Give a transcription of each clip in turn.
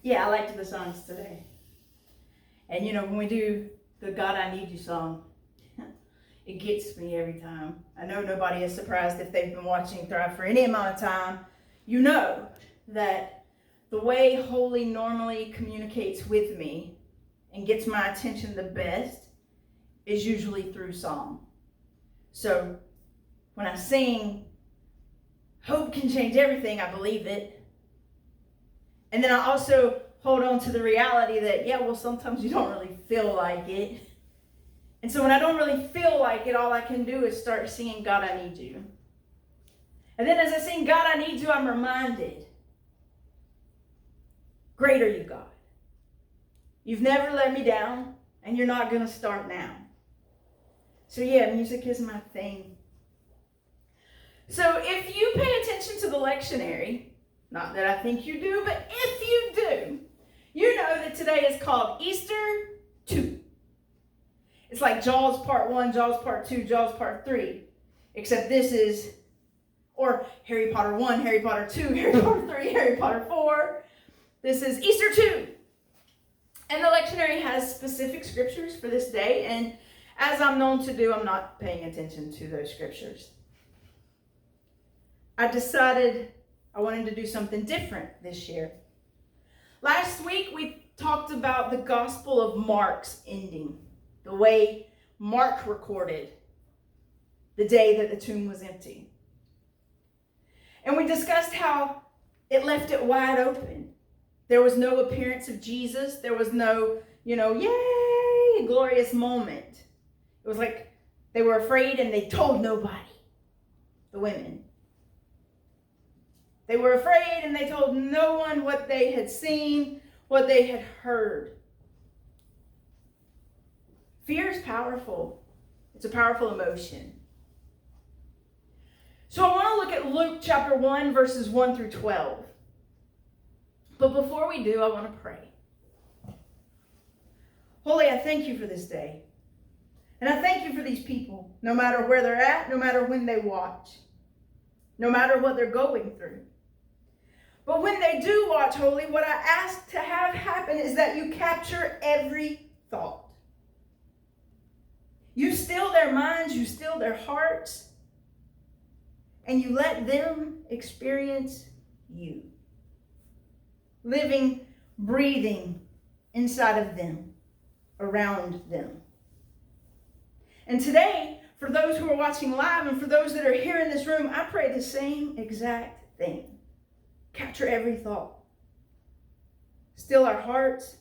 Yeah, I liked the songs today. And when we do the God I Need You song, it gets me every time. I know nobody is surprised if they've been watching Thrive for any amount of time. You know that the way Holy normally communicates with me and gets my attention the best is usually through song. So when I sing, hope can change everything, I believe it. And then I also hold on to the reality that, sometimes you don't really feel like it. And so when I don't really feel like it, all I can do is start singing God, I Need You. And then as I sing God, I Need You, I'm reminded, great are you, God. You've never let me down, and you're not going to start now. So music is my thing. So if you pay attention to the lectionary, not that I think you do, but if you do, you know that today is called Easter 2. It's like Jaws Part 1, Jaws Part 2, Jaws Part 3. Except this is, or Harry Potter 1, Harry Potter 2, Harry Potter 3, Harry Potter 4. This is Easter 2. And the lectionary has specific scriptures for this day. And as I'm known to do, I'm not paying attention to those scriptures. I decided I wanted to do something different this year. Last week, we talked about the Gospel of Mark's ending, the way Mark recorded the day that the tomb was empty. And we discussed how it left it wide open. There was no appearance of Jesus. There was no, yay, glorious moment. It was like they were afraid and they told nobody, the women. They were afraid and they told no one what they had seen, what they had heard. Fear is powerful. It's a powerful emotion. So I want to look at Luke chapter 1, verses 1 through 12. But before we do, I want to pray. Holy, I thank you for this day. And I thank you for these people, no matter where they're at, no matter when they watch, no matter what they're going through. But when they do watch, Holy, what I ask to have happen is that you capture every thought. You still their minds, you still their hearts, and you let them experience you. Living, breathing inside of them, around them. And today, for those who are watching live and for those that are here in this room, I pray the same exact thing. Capture every thought. Still our hearts,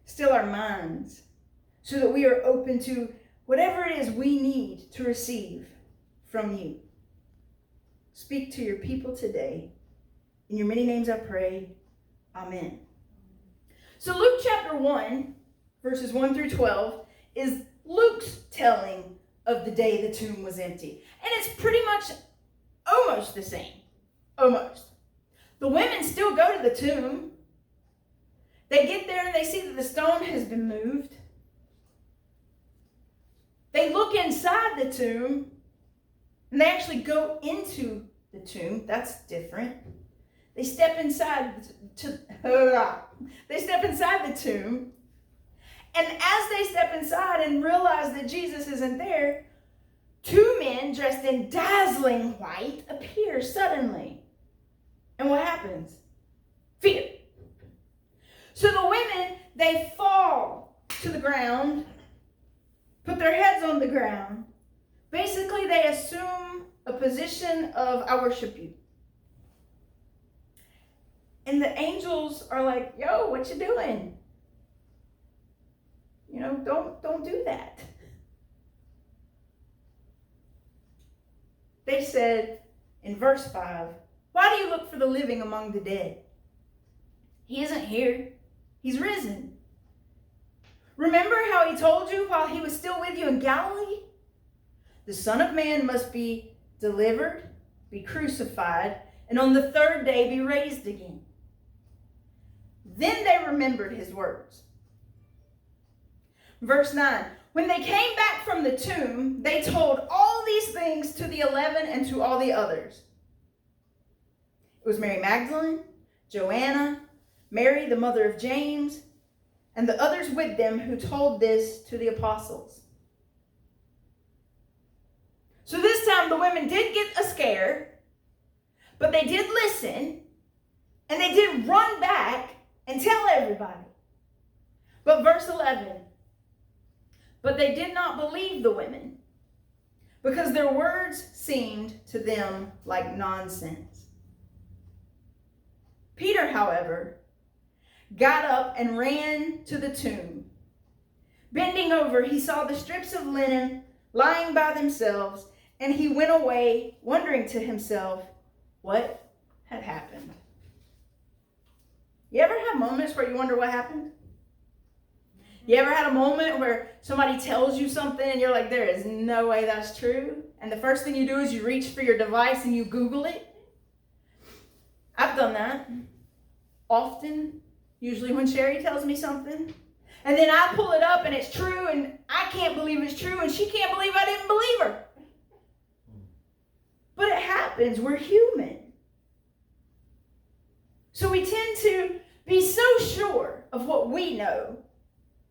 still our minds, so that we are open to whatever it is we need to receive from you. Speak to your people today. In your many names I pray. Amen. So Luke chapter 1, verses 1 through 12, is Luke's telling of the day the tomb was empty. And it's pretty much almost the same. Almost. The women still go to the tomb. They get there and they see that the stone has been moved. They look inside the tomb and they actually go into the tomb. That's different. They step inside the tomb. And as they step inside and realize that Jesus isn't there, two men dressed in dazzling white appear suddenly. And what happens? Fear. So the women, they fall to the ground, put their heads on the ground. Basically, they assume a position of, I worship you. And the angels are like, yo, what you doing? Don't do that. They said in verse 5, why do you look for the living among the dead? He isn't here. He's risen. Remember how he told you while he was still with you in Galilee? The Son of Man must be delivered, be crucified, and on the third day be raised again. Then they remembered his words. Verse 9, when they came back from the tomb, they told all these things to the 11 and to all the others. It was Mary Magdalene, Joanna, Mary, the mother of James, and the others with them who told this to the apostles. So this time the women did get a scare, but they did listen, and they did run back and tell everybody. But verse 11, but they did not believe the women, because their words seemed to them like nonsense. Peter, however, got up and ran to the tomb. Bending over, he saw the strips of linen lying by themselves, and he went away, wondering to himself what had happened. You ever have moments where you wonder what happened? You ever had a moment where somebody tells you something and you're like, there is no way that's true? And the first thing you do is you reach for your device and you Google it? I've done that often, usually when Sherry tells me something. And then I pull it up and it's true and I can't believe it's true and she can't believe I didn't believe her. But it happens. We're human. So we tend to be so sure of what we know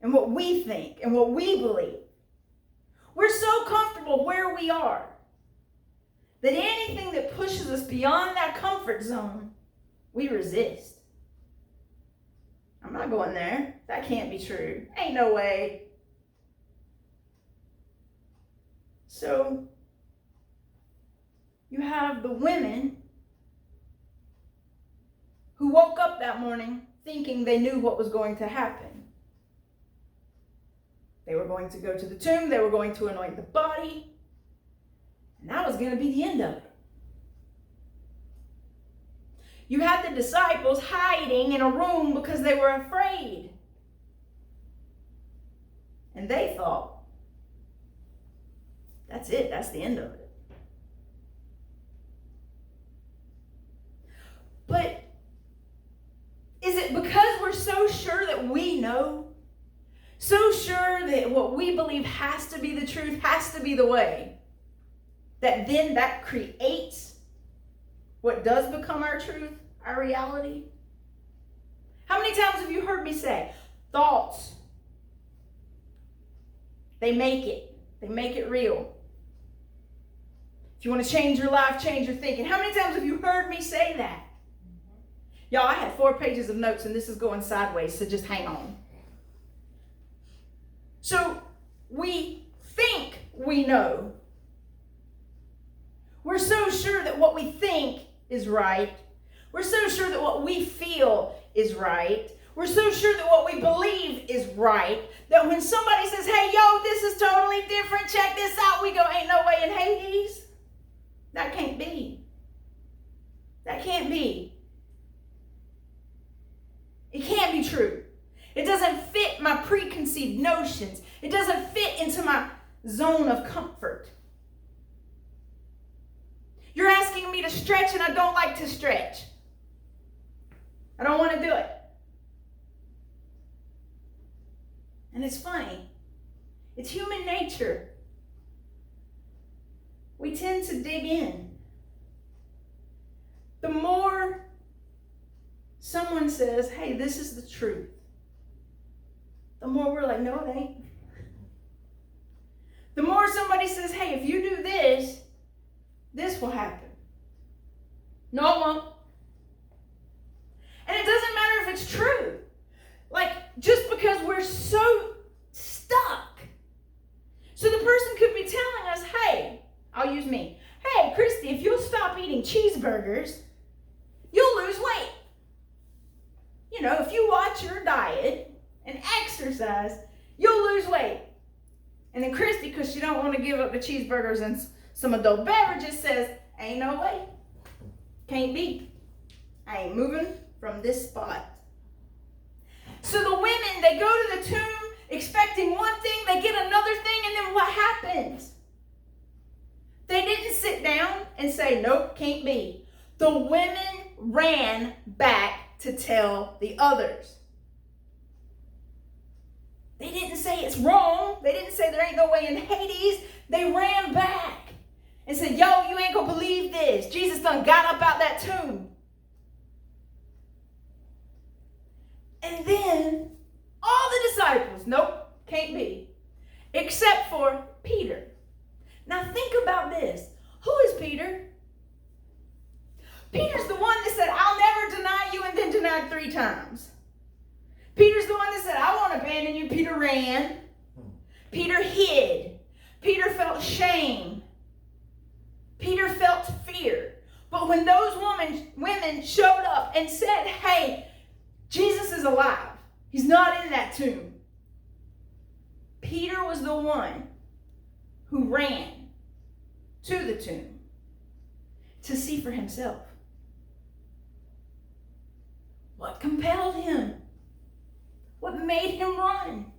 and what we think and what we believe. We're so comfortable where we are that anything that pushes us beyond that comfort zone, we resist. I'm not going there. That can't be true. Ain't no way. So you have the women who woke up that morning thinking they knew what was going to happen. They were going to go to the tomb. They were going to anoint the body. And that was going to be the end of it. You had the disciples hiding in a room because they were afraid. And they thought, that's it. That's the end of it. But is it because we're so sure that we know? So sure that what we believe has to be the truth, has to be the way, that then that creates what does become our truth, our reality? How many times have you heard me say, thoughts, they make it real. If you want to change your life, change your thinking. How many times have you heard me say that? Y'all, I had 4 pages of notes and this is going sideways, so just hang on. So we think we know. We're so sure that what we think is right. We're so sure that what we feel is right. We're so sure that what we believe is right, that when somebody says, hey, yo, this is totally different, check this out, we go, ain't no way in Hades. That can't be. That can't be. It can't be true. It doesn't fit my preconceived notions. It doesn't fit into my zone of comfort. You're asking me to stretch and I don't like to stretch. I don't want to do it. And it's funny. It's human nature. We tend to dig in. The more someone says, hey, this is the truth, the more we're like, no, it ain't. The more somebody says, hey, if you do this, this will happen. No, it won't. And it doesn't matter if it's true. Like, just because we're so stuck. So the person could be telling us, hey, I'll use me. Hey, Christy, if you'll stop eating cheeseburgers, you'll lose weight. You know, if you watch your diet and exercise, you'll lose weight. And then Christy, because she don't want to give up the cheeseburgers and some adult beverages, says, ain't no way. Can't be. I ain't moving from this spot. So the women, they go to the tomb expecting one thing, they get another thing, and then what happens? They didn't sit down and say, nope, can't be. The women ran back to tell the others. They didn't say it's wrong. They didn't say there ain't no way in Hades. They ran back and said, yo, you ain't gonna believe this. Jesus done got up out that tomb. And then all the disciples, nope, can't be, except for Peter. Now think about this. Who is Peter? Peter's the one that said, I'll never deny you, and then denied 3 times. Peter's the one that said, I won't abandon you. Peter ran. Peter hid. Peter felt shame. Peter felt fear. But when those women showed up and said, hey, Jesus is alive. He's not in that tomb. Peter was the one who ran to the tomb to see for himself. What compelled him? What made him run?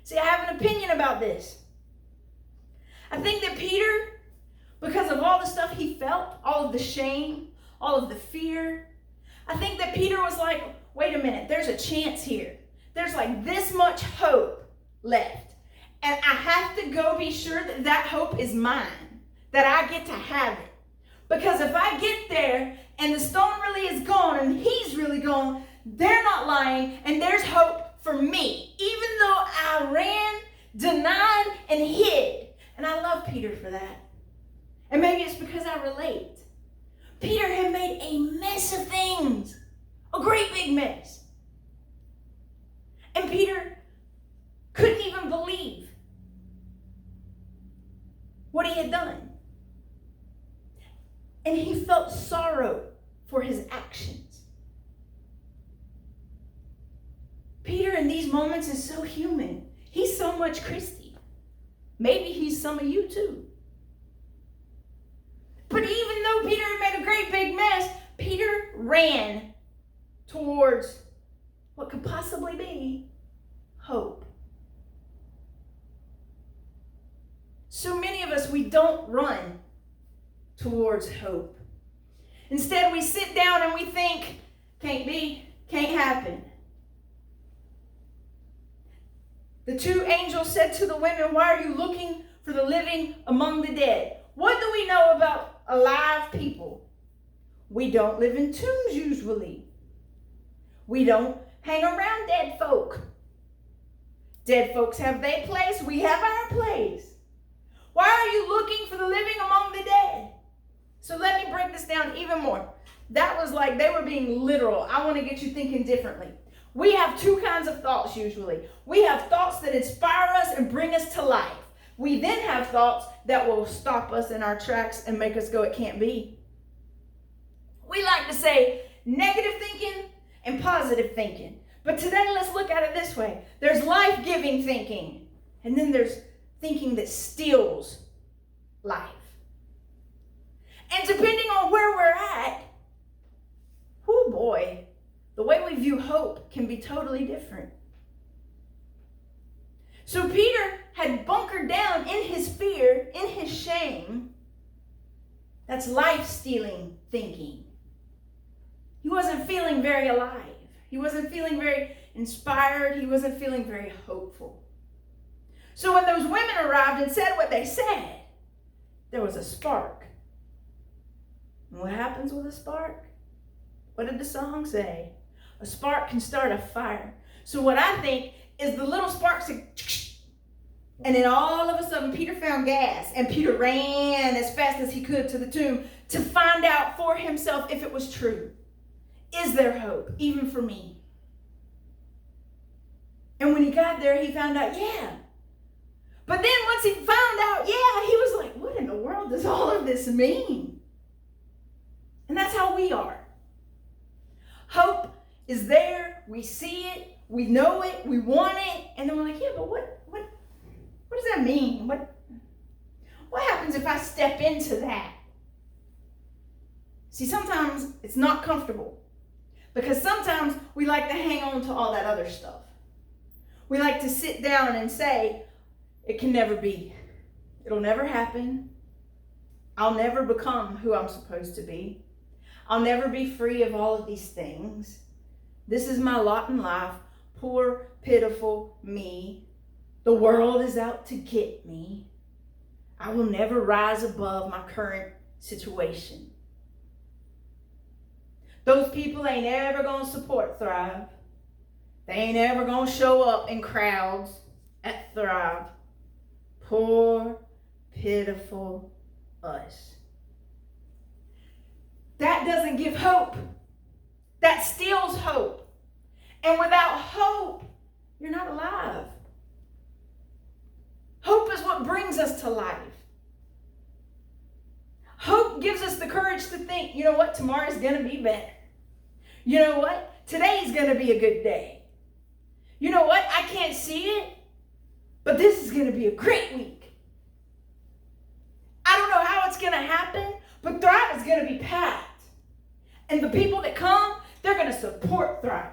See, I have an opinion about this. I think that Peter, because of all the stuff he felt, all of the shame, all of the fear, I think that Peter was like, wait a minute, there's a chance here. There's like this much hope left. And I have to go be sure that that hope is mine, that I get to have it. Because if I get there and the stone really is gone and he's really gone, they're not lying and there's hope for me. Even though I ran, denied, and hid. And I love Peter for that. And maybe it's because I relate. Peter had made a mess of things. A great big mess. And Peter couldn't even believe what he had done. And he felt sorrow for his actions. Peter in these moments is so human. He's so much Christy. Maybe he's some of you too. But even though Peter had made a great big mess, Peter ran towards what could possibly be hope. So many of us, we don't run towards hope. Instead, we sit down and we think, can't be, can't happen. The 2 angels said to the women, why are you looking for the living among the dead? What do we know about alive people? We don't live in tombs usually. We don't hang around dead folk. Dead folks have their place, we have our place. Why are you looking for the living among the dead? So let me break this down even more. That was like they were being literal. I want to get you thinking differently. We have 2 kinds of thoughts usually. We have thoughts that inspire us and bring us to life. We then have thoughts that will stop us in our tracks and make us go, it can't be. We like to say negative thinking and positive thinking. But today, let's look at it this way. There's life-giving thinking, and then there's thinking that steals life. And depending on where we're at, oh boy, the way we view hope can be totally different. So Peter had bunkered down in his fear, in his shame. That's life-stealing thinking. He wasn't feeling very alive. He wasn't feeling very inspired. He wasn't feeling very hopeful. So when those women arrived and said what they said, there was a spark. And what happens with a spark? What did the song say? A spark can start a fire. So what I think is the little sparks, and then all of a sudden Peter found gas, and Peter ran as fast as he could to the tomb to find out for himself if it was true. Is there hope, even for me? And when he got there, he found out, yeah. But then once he found out, yeah, he was like, what in the world does all of this mean? And that's how we are. Hope is there, we see it, we know it, we want it, and then we're like, yeah, but what does that mean? What happens if I step into that? See, sometimes it's not comfortable because sometimes we like to hang on to all that other stuff. We like to sit down and say, it can never be. It'll never happen. I'll never become who I'm supposed to be. I'll never be free of all of these things. This is my lot in life. Poor, pitiful me. The world is out to get me. I will never rise above my current situation. Those people ain't ever going to support Thrive. They ain't ever going to show up in crowds at Thrive. Poor, pitiful us. That doesn't give hope. That steals hope. And without hope, you're not alive. Hope is what brings us to life. Hope gives us the courage to think, you know what, tomorrow's going to be better. You know what, today's going to be a good day. You know what, I can't see it, but this is going to be a great week. I don't know how it's going to happen, but Thrive is going to be packed. And the people that come, they're going to support Thrive.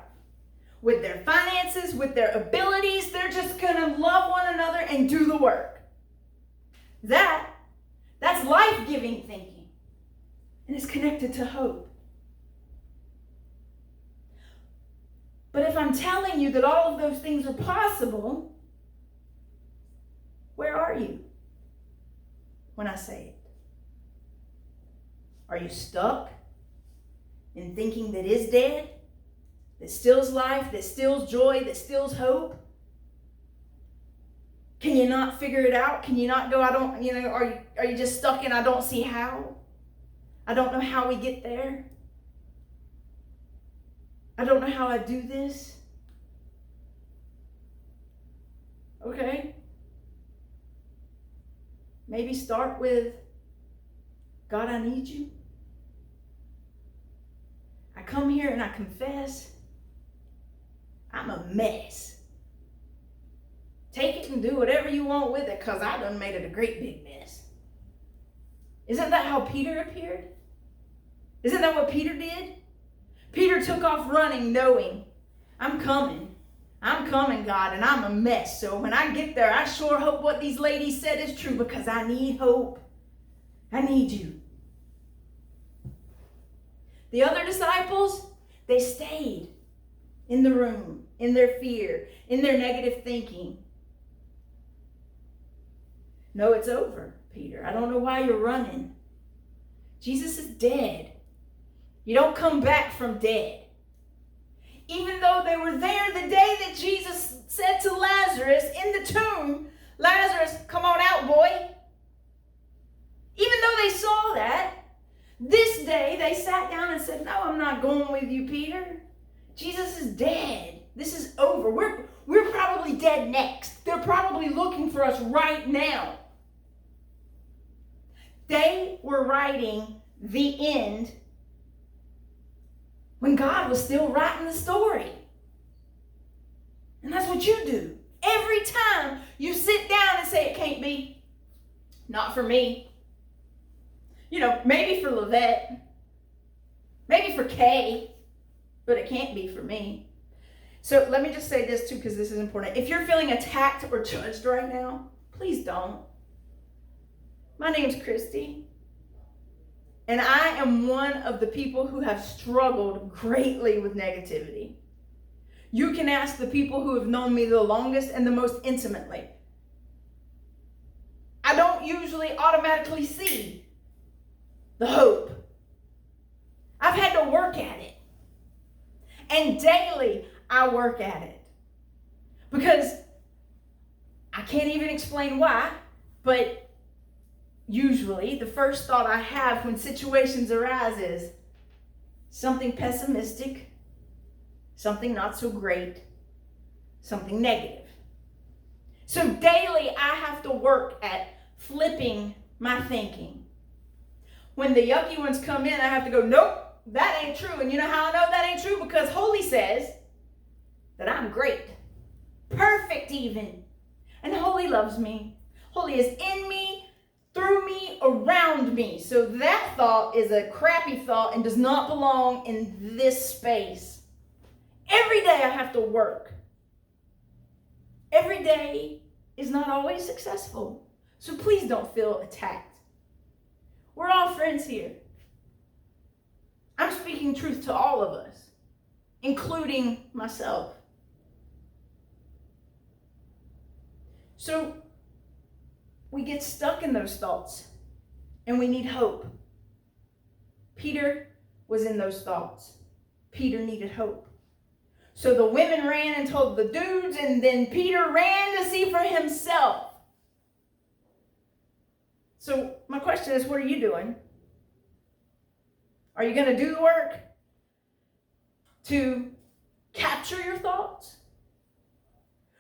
With their finances, with their abilities, they're just going to love one another and do the work. That's life-giving thinking. And it's connected to hope. But if I'm telling you that all of those things are possible, where are you when I say it? Are you stuck in thinking that is dead, that steals life, that steals joy, that steals hope? Can you not figure it out? Can you not go, are you just stuck in I don't see how? I don't know how we get there. I don't know how I do this. Okay. Maybe start with, God, I need you. I come here and I confess I'm a mess. Take it and do whatever you want with it, because I done made it a great big mess. Isn't that how Peter appeared? Isn't that what Peter did? Peter took off running knowing, I'm coming, God, and I'm a mess. So when I get there, I sure hope what these ladies said is true, because I need hope. I need you. The other disciples, they stayed in the room, in their fear, in their negative thinking. No, it's over, Peter. I don't know why you're running. Jesus is dead. You don't come back from dead. Even though they were there the day that Jesus said to Lazarus in the tomb, Lazarus, come on out, boy. Even though they saw that, this day they sat down and said, no, I'm not going with you, Peter. Jesus is dead. This is over. We're probably dead next. They're probably looking for us right now. They were writing the end when God was still writing the story. And that's what you do. Every time you sit down and say, it can't be. Not for me. Maybe for Lavette. Maybe for Kay. But it can't be for me. So let me just say this too, because this is important. If you're feeling attacked or judged right now, please don't. My name's Christy. And I am one of the people who have struggled greatly with negativity. You can ask the people who have known me the longest and the most intimately. I don't usually automatically see the hope. I've had to work at it. And daily I work at it. Because I can't even explain why, but usually the first thought I have when situations arise is something pessimistic, something not so great, something negative. So daily I have to work at flipping my thinking. When the yucky ones come in, I have to go, nope, that ain't true. And you know how I know that ain't true? Because Holy says that I'm great, perfect even. And Holy loves me. Holy is in me, through me, around me. So that thought is a crappy thought and does not belong in this space. Every day I have to work. Every day is not always successful. So please don't feel attacked. We're all friends here. I'm speaking truth to all of us, including myself. So we get stuck in those thoughts and we need hope. Peter was in those thoughts. Peter needed hope. So the women ran and told the dudes, and then Peter ran to see for himself. So my question is, what are you doing? Are you going to do the work to capture your thoughts?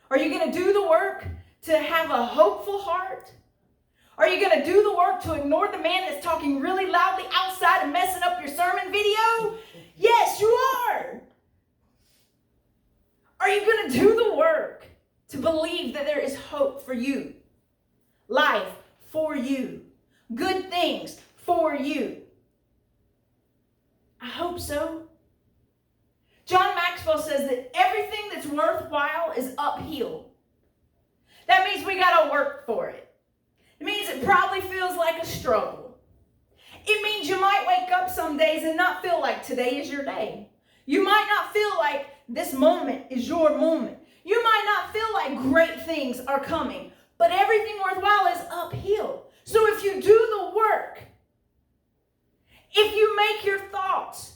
Are you going to do the work to have a hopeful heart? Are you going to do the work to ignore the man that's talking really loudly outside and messing up your sermon video? Yes, you are. Are you going to do the work to believe that there is hope for you? Life for you. Good things for you. I hope so. John Maxwell says that everything that's worthwhile is uphill. That means we got to work for it. It means it probably feels like a struggle. It means you might wake up some days and not feel like today is your day. You might not feel like this moment is your moment. You might not feel like great things are coming, but everything worthwhile is uphill. So if you do the work, if you make your thoughts,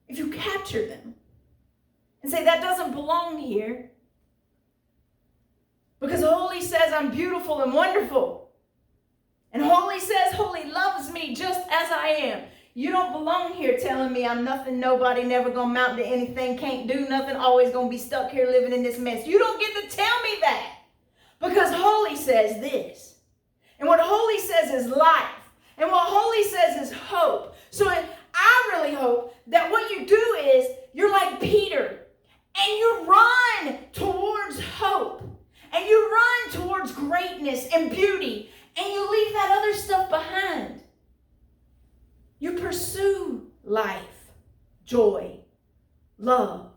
if you capture them and say that doesn't belong here, because Holy says I'm beautiful and wonderful, and Holy says Holy loves me just as I am. You don't belong here telling me I'm nothing, nobody, never gonna amount to anything, can't do nothing, always gonna be stuck here living in this mess. You don't get to tell me that, because Holy says this. And what Holy says is life. And what Holy says is hope. So I really hope that what you do is you're like Peter and you run towards hope and you run towards greatness and beauty and you leave that other stuff behind. You pursue life, joy, love.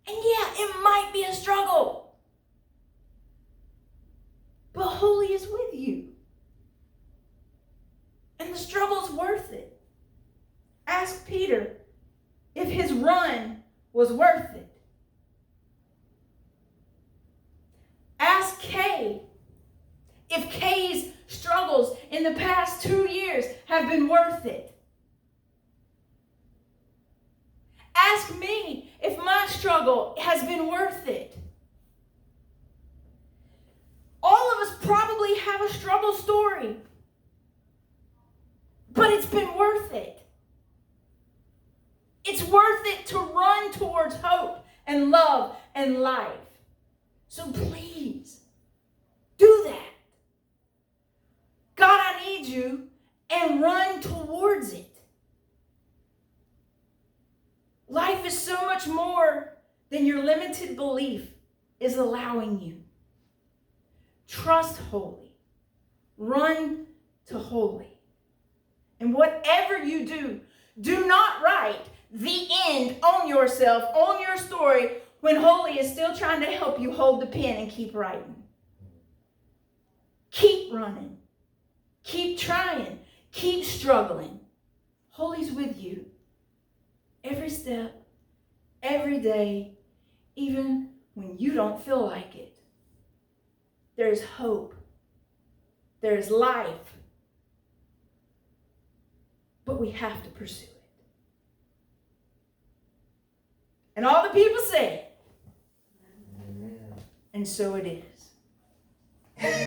And yeah, it might be a struggle, but Holy is with you. And the struggle's worth it. Ask Peter if his run was worth it. Ask Kay if Kay's struggles in the past 2 years have been worth it. Ask me if my struggle has been worth it. All of us probably have a struggle story, but it's been worth it. It's worth it to run towards hope and love and life. So please, do that. God, I need you, and run towards it. Life is so much more than your limited belief is allowing you. Trust Holy. Run to Holy. And whatever you do, do not write the end on yourself, on your story, when Holy is still trying to help you hold the pen and keep writing. Keep running. Keep trying. Keep struggling. Holy's with you. Every step, every day, even when you don't feel like it. There's hope. There's life. But we have to pursue it. And all the people say, and so it is.